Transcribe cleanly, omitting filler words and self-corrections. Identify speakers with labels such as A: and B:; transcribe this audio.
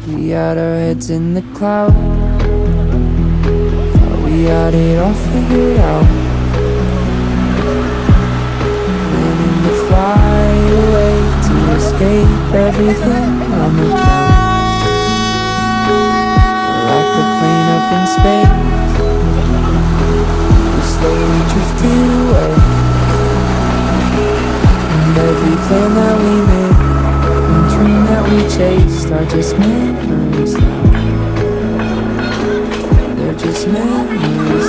A: We had our heads in the clouds, thought we had it all figured out, planning to fly away to escape everything on the ground. Like a plane up in space, we slowly drifted away, and every plan that we made and dream that we chased are just memories now. They're just memories